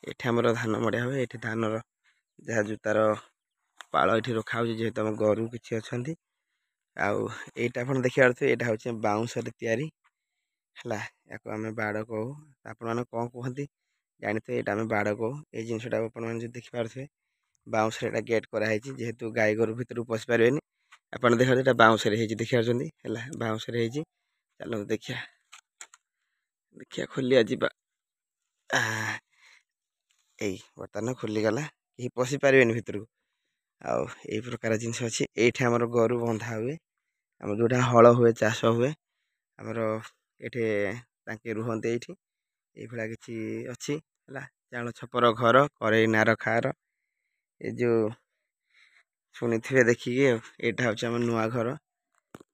एठी हमर धान मड़िया हुए एठी धानर जहाँ जूतार पाଳ एठी रखा होची जेहेतु हम गरु किछि अछंती आउ एटा आपण देखि पारथि एटा होची बाउंस रे तयारी हला याको आमे बाड़ कहू आपण माने कोन कहंती जानिथे एटा आमे बाड़ कहू ए जिंसटा आपण माने देखि पारथि बाउंस रे एटा गेट करा हेची जेहेतु गाय गरु भितर पसि पारबेनी आपण देखा एटा बाउंस रे हेची देखि पारछंती हला बाउंस रे हेची चलो देखिया देखिया खोलिया जिबा एई बर्तमान खोली गला कि पसि पारबेनी भितर को आउ ए प्रकार जिनस अछि एठी हमर गरु बंधा हुए हम जोटा हळ हुए चाष हुए हमर एठे तांके रुहंते एठी ए भला किछि अछि हला चाळ छपर घर करे नार खार ए जो सुनिथिबे देखिके एटा होछि हमर नुआ घर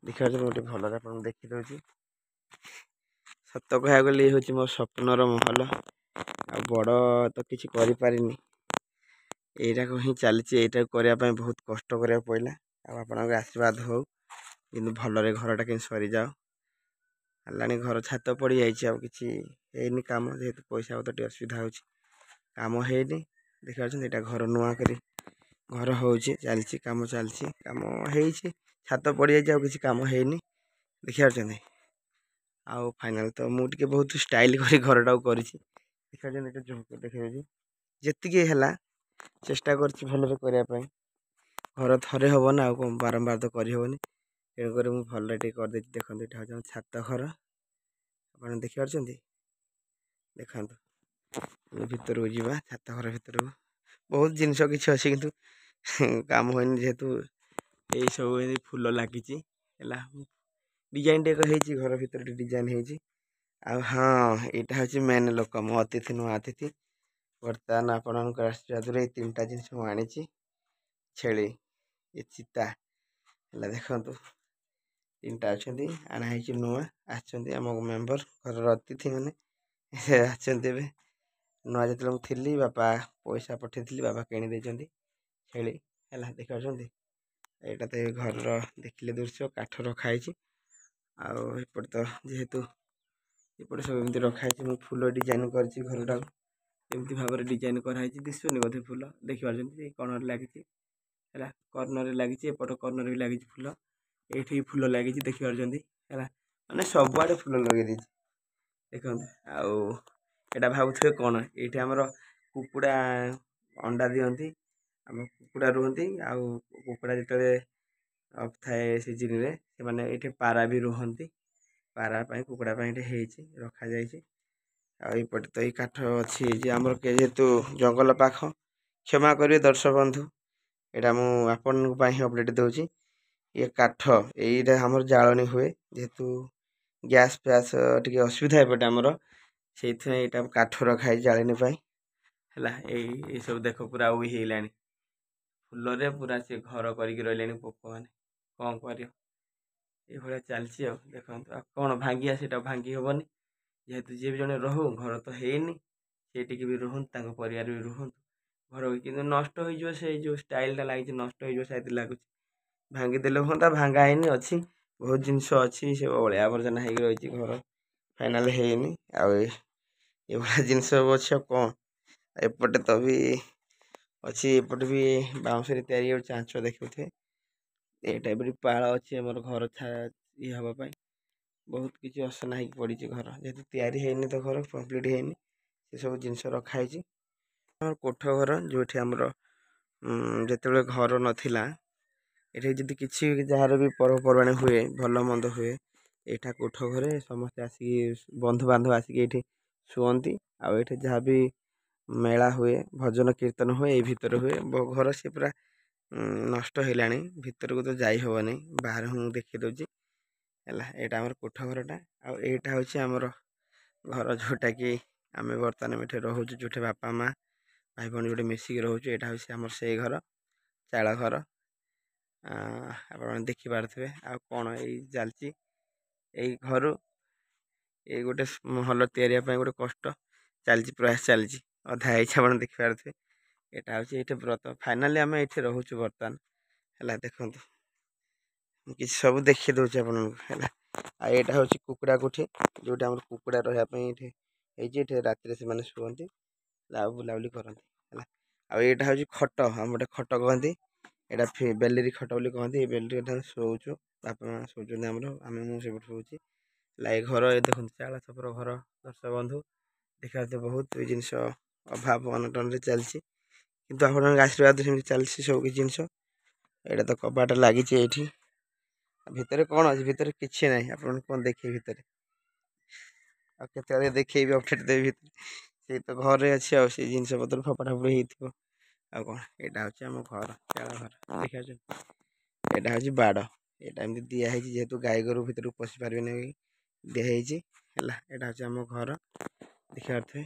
देखा जो गोटे भलरे आपण देखि दोछि सत्य कहया गले ए होछि मोर स्वप्नर महल आ बड़ तो किछि करि पारिनी एटा को ही चलछि एटा करिया पय बहुत कष्ट करिया पइला आ आपनक आशीर्वाद हो किंतु भलरे घरटा के सरी जाओ हलानी घर छात पड़ी जाइछि आ किछि हेनी काम जेहेतु पैसा पत्र टे असुविधा होछि काम हेनी देखा छन एटा घर नुआ करी घर होछि चलछि काम हेछि छात पड़ी जाइछि आ किछि काम हेनी देखि छन आउ फाइनल तो मु टिके बहुत स्टाइल करी घरटा करिछि देखा छन एटा झुमके देखै जेतिके हला चेष्टा करछि भलरे करिया पय घर थरे हबो ना आ बारंबार तो करि हबोनी तेणु करी मु भलरे टे कर देछि देखंतु एटा हम छात घर आपण देखि पारछंती देखंतु भितर जिबा छात घर भितर बहुत जिंस किछि अछि किंतु काम होइनी जेहेतु ए सब फूल लागिछि हला डिजाइन टे हेछि घर भितर डिजाइन हेछि आ हां एटा होछि मेन लोक मो अतिथि नु अतिथि वर्तमान आपनक आशीर्वाद रे तीनटा जिंस मु आनिछि छेली ए चिता हला देखंतु तीनटा अछंती आना हेछि नुआ आछंती हम मेंबर घर अतिथि माने आछंती बे नुआ जतले मु थिली बापा पैसा पठेथिली बापा केनि देछंती छेली हला देखा छंती एटा ते घर देखिले दृश्य काठ रखा हेछि आ एपट तो जेहेतु एपट सब एमती रखा हेछि मु फूल डिजाइन करछि घरटा एमती भाबरे डिजाइन करा हेछि दिसुनी बोधे फूल देखि पारछंती कोनर लागिछि हला कॉर्नर रे लागिछि एपट कॉर्नर भी लागिछि फूल एठी फूल लागिछि देखि पारछंती हला माने सब आडे फूल लगे दिछि देखंतु आउ एटा भाबुथबे कोन एठी हमर कुकुडा अंडा दियंती हम कुकुडा रुहंती आउ कुकुडा जतले अब थाए सीजन रे से माने एठी पारा भी रुहंती पारा पय कुकुडा पय एठी हेछि रखा जायछि आ एपट तो ई काठ अछि जे हमर के जेतु जंगल पाख क्षमा करिवे दर्शक बंधु एटा मु आपन पय अपडेट दोछि ये काठ एइरा हमर जाळनी हुए जेहेतु गैस फैस टिके असुविधा एपटे हमर सेइथ एटा काठ रखा जाळनी पय हला ए सब देखो पूरा उई हेलानी फूल रे पूरा से घर करिक रहलेनी पोक माने कोन करियो ए भले चलछि आ देखंतु आ कोन भांगिया सेटा भांगी होबनी जेहेतु जे भी जने रहू घर तो हेनी सेटिके भी रहन तांको परिवार भी रहन घर किंतु नष्ट हो जो से जो स्टाइल ता लागि नष्ट हो जो शायद लागु भांगी देले होंदा भांगा हेनी अछि बहुत जिंस अछि से ओळ्या आवर्जना हेइ रहिछि घर फाइनल हेनी आ ए भला जिंस अछि कोन एपटे तो भी अछि एपटे भी बाउंस रे तयारी और चांचो देखुथे ए टाइप रे पाळ अछि हमर घर छा ई हबा पय बहुत किछि असना हेइ पड़ी छि घर जेतु तयारी हेनी तो घर कंप्लीट हेनी से सब जिंस रखा हेछि हमर कोठ घर जोठी हमर जेतेबे घर नथिला एठी जदि किछि जहार भी पर्व परवाणी हुए भलो मंद हुए एठा कोठ घरे समस्त आसी बंधु बांधव आसी एठी सुवंती आ एठी जहा भी मेला हुए भजन कीर्तन हुए ए भीतर हुए घर से पूरा नष्ट हेलानी भीतर को तो जाई होबनी बाहर हूँ देखि दोछि हला एटा हमर कोठ घरटा आ एटा होछि हमर घर जोटा कि आमे वर्तमान मेठे रहउछु जोठे बापा माँ भाई बहन जोटे मिसिक रहउछु एटा होछि हमर सेई घर चाळ घर आपण देखि पारथबे आ कोन एई जालची एई घरु ए गोटे महल तयारिया पय गोटे कष्ट चलची प्रयास चलची अधा इच्छा आपण देखि पारथबे एटा होछि एठे व्रत फाइनली आमे एठे रहउछु वर्तमान हला देखंतु किछ सब देखि दोछि आपण हला आ एटा होछि कुकुडा कोठी जोटा हमर कुकुडा रहया पय एठे एजे एठे रात्री से माने सुवंती ଆଉ ବୁଲାବୁଲି କରନ୍ତି ହେଲା। ଆଉ ଏଇଟା ହେଉଛି ଖଟ, ଆମ ଗୋଟେ ଖଟ କହନ୍ତି, ଏଇଟା ବେଲେରୀ ଖଟ ବୋଲି କହନ୍ତି। ଏଇ ବେଲେରୀ ଶୋଉଛୁ, ବାପା ମା ଶୋଉଛନ୍ତି ଆମର, ମୁଁ ସେପଟେ ଶୋଉଛି ହେଲା। ଏ ଘର ଏ ଦେଖନ୍ତୁ ଚାଳ ଛପର ଘର। ଦର୍ଶକ ବନ୍ଧୁ ଦେଖିବା ବହୁତ ଏଇ ଜିନିଷ ଅଭାବ ଅନଟନରେ ଚାଲିଛି, କିନ୍ତୁ ଆପଣଙ୍କ ଆଶୀର୍ବାଦ ସେମିତି ଚାଲିଛି ସବୁ କିଛି ଜିନିଷ। ଏଇଟା ତ କବାଟ ଲାଗିଛି ଏଇଠି। ଭିତରେ କ'ଣ ଅଛି? ଭିତରେ କିଛି ନାହିଁ। ଆପଣଙ୍କୁ କ'ଣ ଦେଖେଇବି ଭିତରେ? ଆଉ କେତେବେଳେ ଦେଖେଇବି, ଅପଡେଟ୍ ଦେବି ଭିତରେ। ସେଇ ତ ଘରେ ଅଛି, ଆଉ ସେଇ ଜିନିଷ ପତ୍ର ଫୋପଡ଼ା ଫୋପଡ଼ି ହେଇଥିବ। ଆଉ କ'ଣ? ଏଇଟା ହେଉଛି ଆମ ଘର, ଚାଳ ଘର ଦେଖିପାରୁଛନ୍ତି। ଏଇଟା ହେଉଛି ବାଡ଼। ଏଇଟା ଏମିତି ଦିଆ ହେଇଛି ଯେହେତୁ ଗାଈ ଗୋରୁ ଭିତରକୁ ପଶି ପାରିବେନି, ଦିଆ ହେଇଛି ହେଲା। ଏଇଟା ହେଉଛି ଆମ ଘର ଦେଖିପାରୁଥିବେ।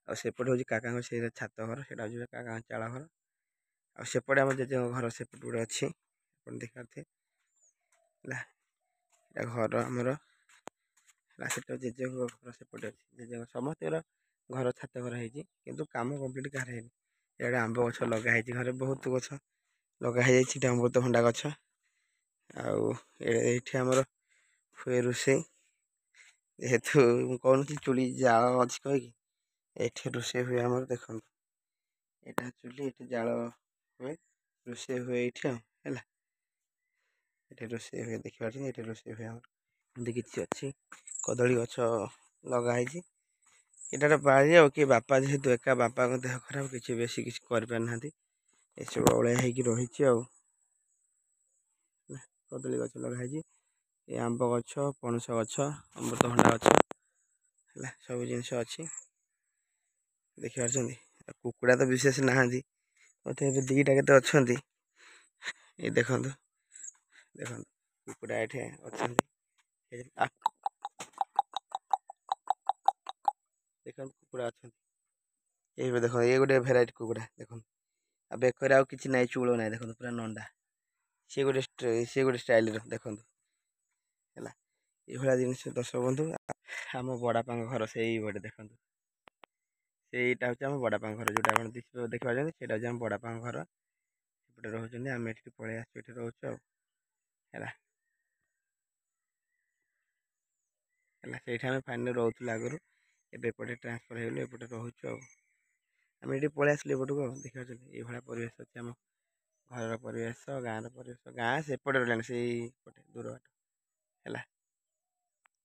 ଆଉ ସେପଟେ ହେଉଛି କାକାଙ୍କ ସେଇଟା ଛାତ ଘର, ସେଇଟା ହେଉଛି କାକାଙ୍କ ଚାଳ ଘର। ଆଉ ସେପଟେ ଆମ ଜେଜେଙ୍କ ଘର ସେପଟେ ଗୋଟେ ଅଛି, ଆପଣ ଦେଖିପାରୁଥିବେ ହେଲା। ଏଇଟା ଘର ଆମର ହେଲା। ସେଟା ଜେଜେଙ୍କ ଘର ସେପଟେ ଅଛି, ଜେଜେଙ୍କ ସମସ୍ତଙ୍କର ଘର ଛାତ ଘର ହେଇଛି, କିନ୍ତୁ କାମ କମ୍ପ୍ଲିଟ୍ କାହାର ହେଇନି। ଏଇଟା ଆମ୍ବ ଗଛ ଲଗା ହେଇଛି, ଘରେ ବହୁତ ଗଛ ଲଗା ହେଇଯାଇଛି। ଏଇଟା ଅମୃତଭଣ୍ଡା ଗଛ। ଆଉ ଏଇଠି ଆମର ହୁଏ ରୋଷେଇ, ଯେହେତୁ ମୁଁ କହୁନଥିଲି ଚୁଲି ଜାଳ ଅଛି କହିକି, ଏଇଠି ରୋଷେଇ ହୁଏ ଆମର। ଦେଖନ୍ତୁ ଏଇଟା ଚୁଲି, ଏଇଠି ଜାଳ ହୁଏ, ରୋଷେଇ ହୁଏ ଏଇଠି ଆଉ ହେଲା। ଏଠି ରୋଷେଇ ହୁଏ, ଦେଖିପାରୁଛନ୍ତି ଏଠି ରୋଷେଇ ହୁଏ ଆମର। ଏମିତି କିଛି ଅଛି, କଦଳୀ ଗଛ ଲଗା ହେଇଛି। ଏଇଟା ବାଡ଼ି ଆଉ, କିଏ ବାପା ଯେହେତୁ ଏକା, ବାପାଙ୍କ ଦେହ ଖରାପ, କିଛି ବେଶୀ କିଛି କରିପାରିନାହାନ୍ତି, ଏସବୁ ଅଳିଆ ହେଇକି ରହିଛି ଆଉ। କଦଳୀ ଗଛ ଲଗା ହେଇଛି, ଏ ଆମ୍ବ ଗଛ, ପଣସ ଗଛ, ଅମୃତଭଣ୍ଡା ଗଛ ହେଲା, ସବୁ ଜିନିଷ ଅଛି ଦେଖିପାରୁଛନ୍ତି। କୁକୁଡ଼ା ତ ବିଶେଷ ନାହାନ୍ତି, ମୋତେ ଏବେ ଦୁଇଟା କେତେ ଅଛନ୍ତି। ଏଇ ଦେଖନ୍ତୁ ଦେଖନ୍ତୁ କୁକୁଡ଼ା ଏଠି ଅଛନ୍ତି, ଦେଖନ୍ତୁ କୁକୁଡ଼ା ଅଛନ୍ତି। ଏଇ ଦେଖନ୍ତୁ, ଏଇ ଗୋଟେ ଭେରାଇଟି କୁକୁଡ଼ା ଦେଖନ୍ତୁ। ଆଉ ବେକରେ ଆଉ କିଛି ନାହିଁ, ଚୂଳ ନାହିଁ, ଦେଖନ୍ତୁ ପୁରା ନଣ୍ଡା। ସିଏ ଗୋଟେ ଷ୍ଟାଇଲର ଦେଖନ୍ତୁ ହେଲା। ଏଇଭଳିଆ ଜିନିଷ ଦର୍ଶକ ବନ୍ଧୁ। ଆମ ବଡ଼ବାପାଙ୍କ ଘର ସେଇପଟେ ଦେଖନ୍ତୁ, ସେଇଟା ହେଉଛି ଆମ ବଡ଼ବାପାଙ୍କ ଘର, ଯେଉଁଟା ଆପଣ ଦେଖିପାରୁଛନ୍ତି ସେଇଟା ହେଉଛି ଆମ ବଡ଼ବାପାଙ୍କ ଘର। ସେପଟେ ରହୁଛନ୍ତି, ଆମେ ଏଠିକି ପଳେଇ ଆସିଛୁ, ଏଠି ରହୁଛୁ ଆଉ ହେଲା। ସେଇଠି ଆମେ ଫାଇନାଲି ରହୁଥିଲୁ ଆଗରୁ, ଏବେ ଏପଟେ ଟ୍ରାନ୍ସଫର୍ ହେଇଗଲୁ, ଏପଟେ ରହୁଛୁ ଆଉ। ଆମେ ଏଠି ପଳେଇ ଆସିଲୁ ଏପଟକୁ ଆଉ। ଦେଖିପାରୁଛନ୍ତି ଏଇଭଳିଆ ପରିବେଶ ଅଛି ଆମ ଘରର ପରିବେଶ, ଗାଁର ପରିବେଶ। ଗାଁ ସେପଟେ ରହିଲାଣି, ସେଇପଟେ ଦୂର ବାଟ ହେଲା।